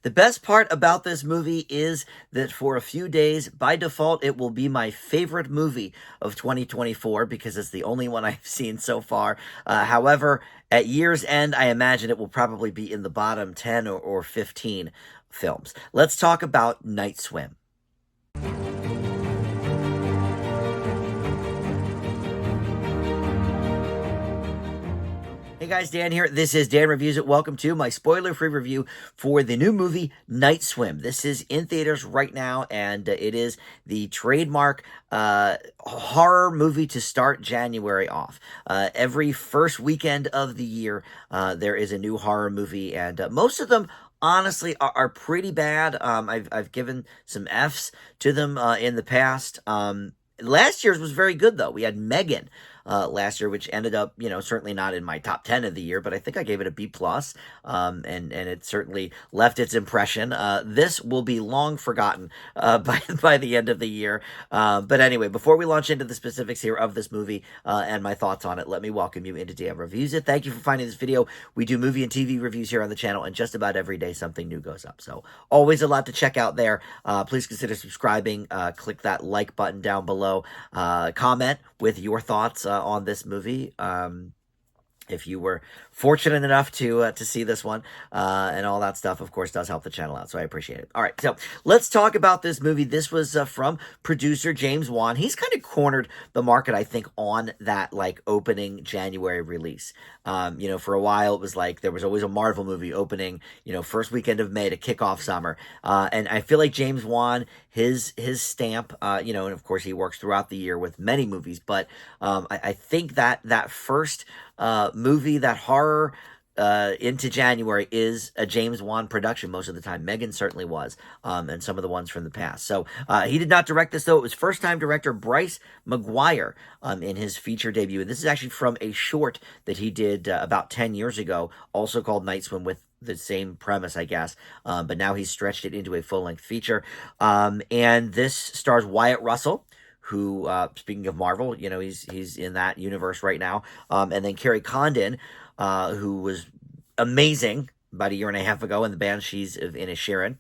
The best part about this movie is that for a few days, by default, it will be my favorite movie of 2024 because it's the only one I've seen so far. However, at year's end, I imagine it will probably be in the bottom 10 or 15 films. Let's talk about Night Swim. Hey guys, Dan here. This is Dan Reviews It. Welcome to my spoiler-free review for the new movie Night Swim. This is in theaters right now, and it is the trademark horror movie to start January off. Every first weekend of the year, there is a new horror movie, and most of them honestly are pretty bad. I've given some Fs to them in the past. Last year's was very good, though. We had Megan last year, which ended up, certainly not in my top 10 of the year, but I think I gave it a B+, and it certainly left its impression. This will be long forgotten by the end of the year. But anyway, before we launch into the specifics here of this movie and my thoughts on it, let me welcome you into Dan Reviews It. Thank you for finding this video. We do movie and TV reviews here on the channel, and just about every day something new goes up. So always a lot to check out there. Please consider subscribing. Click that like button down below. Comment with your thoughts on this movie. If you were fortunate enough to see this one and all that stuff, of course, does help the channel out, so I appreciate it. All right, so let's talk about this movie. This was from producer James Wan. He's kind of cornered the market, I think, on that opening January release. For a while, it was like there was always a Marvel movie opening, first weekend of May to kick off summer. And I feel like James Wan, his stamp, and of course he works throughout the year with many movies, but I think that first movie, that horror into January, is a James Wan production most of the time. Megan certainly was, and some of the ones from the past. So he did not direct this, though. It was first-time director Bryce McGuire in his feature debut. And this is actually from a short that he did about 10 years ago, also called Night Swim, with the same premise, I guess, but now he's stretched it into a full-length feature. And this stars Wyatt Russell, who, speaking of Marvel, he's in that universe right now. And then Carrie Condon, who was amazing about a year and a half ago in the Banshees of Inisherin.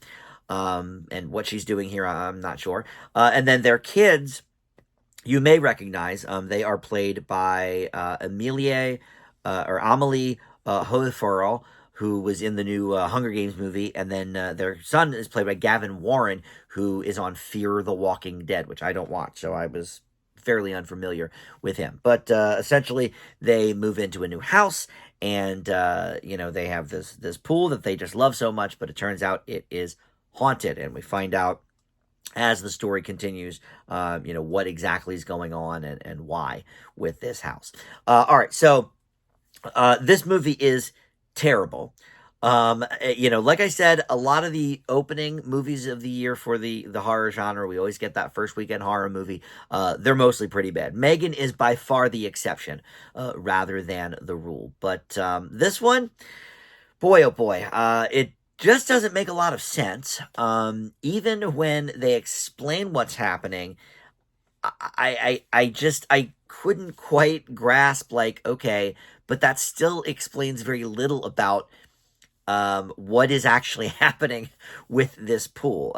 And what she's doing here, I'm not sure. And then their kids, you may recognize. They are played by Amelie Hoefferl, who was in the new Hunger Games movie, and then their son is played by Gavin Warren, who is on Fear the Walking Dead, which I don't watch, so I was fairly unfamiliar with him. But essentially, they move into a new house, and they have this pool that they just love so much, but it turns out it is haunted, and we find out as the story continues, what exactly is going on and why with this house. All right, so this movie is terrible. Like I said, a lot of the opening movies of the year for the horror genre, we always get that first weekend horror movie. They're mostly pretty bad. Megan is by far the exception, rather than the rule. But this one, boy, oh boy, it just doesn't make a lot of sense. Even when they explain what's happening, I couldn't quite grasp, okay, but that still explains very little about what is actually happening with this pool.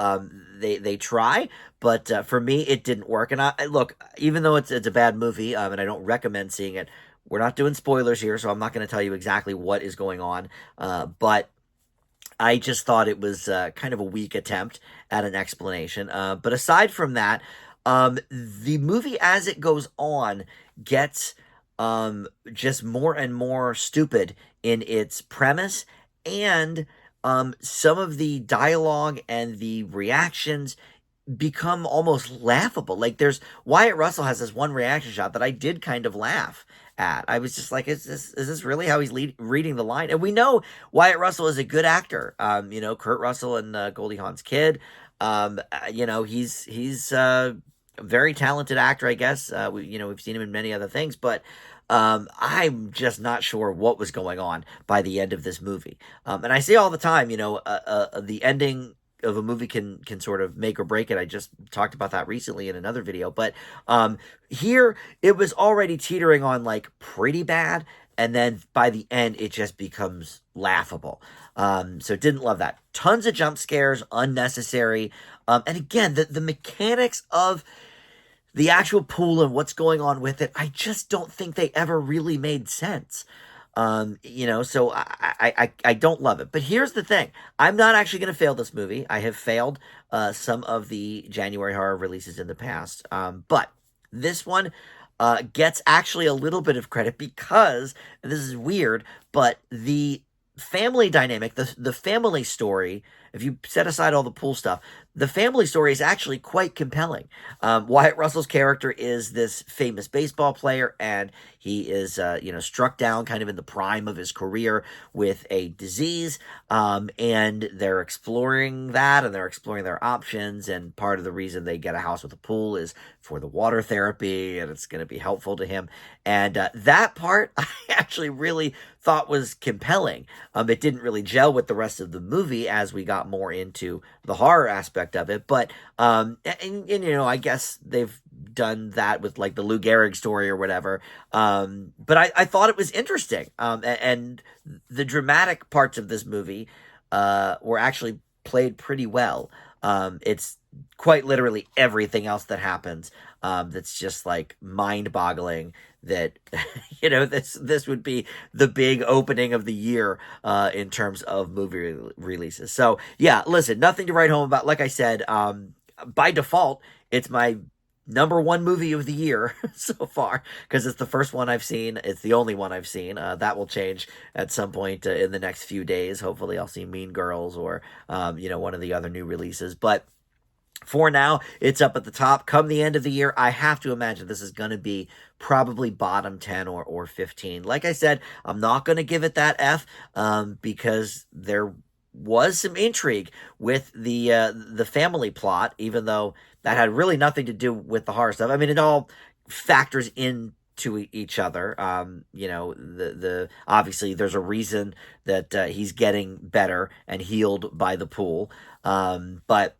They try, but for me, it didn't work. And look, even though it's a bad movie, and I don't recommend seeing it, we're not doing spoilers here, so I'm not going to tell you exactly what is going on, but I just thought it was kind of a weak attempt at an explanation. But aside from that, the movie, as it goes on, gets just more and more stupid in its premise, and some of the dialogue and the reactions become almost laughable. Like, there's Wyatt Russell has this one reaction shot that I did kind of laugh at. I was just like, is this really how he's reading the line? And we know Wyatt Russell is a good actor. Kurt Russell and Goldie Hawn's kid. He's a very talented actor, I guess. We've seen him in many other things, but I'm just not sure what was going on by the end of this movie. And I say all the time, the ending of a movie can sort of make or break it. I just talked about that recently in another video. But here, it was already teetering on, pretty bad. and then by the end, it just becomes laughable. So didn't love that. Tons of jump scares, unnecessary. And again, the mechanics of the actual pool and what's going on with it, I just don't think they ever really made sense. So I don't love it. But here's the thing. I'm not actually going to fail this movie. I have failed some of the January horror releases in the past. But this one gets actually a little bit of credit because, and this is weird, but the family dynamic, the family story, if you set aside all the pool stuff, the family story is actually quite compelling. Wyatt Russell's character is this famous baseball player, and he is, struck down kind of in the prime of his career with a disease, and they're exploring that, and they're exploring their options, and part of the reason they get a house with a pool is for the water therapy, and it's going to be helpful to him, and that part I actually really thought was compelling. It didn't really gel with the rest of the movie as we got more into the horror aspect of it, but I guess they've done that with like the Lou Gehrig story or whatever. But I thought it was interesting, and the dramatic parts of this movie were actually played pretty well. It's quite literally everything else that happens that's just like mind-boggling that this would be the big opening of the year in terms of movie releases. So yeah, listen, nothing to write home about. Like I said, by default, it's my number one movie of the year so far because it's the first one I've seen. It's the only one I've seen. That will change at some point in the next few days. Hopefully I'll see Mean Girls or one of the other new releases, but for now, it's up at the top. Come the end of the year, I have to imagine this is going to be probably bottom 10 or 15. Like I said, I'm not going to give it that F because there was some intrigue with the family plot, even though that had really nothing to do with the horror stuff. I mean, it all factors in to each other. The obviously there's a reason that he's getting better and healed by the pool. But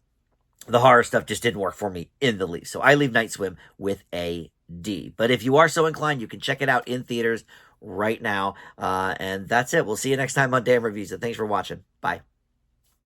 the horror stuff just didn't work for me in the least. So I leave Night Swim with a D. But if you are so inclined, you can check it out in theaters right now. And that's it. We'll see you next time on Damn Reviews. And thanks for watching. Bye.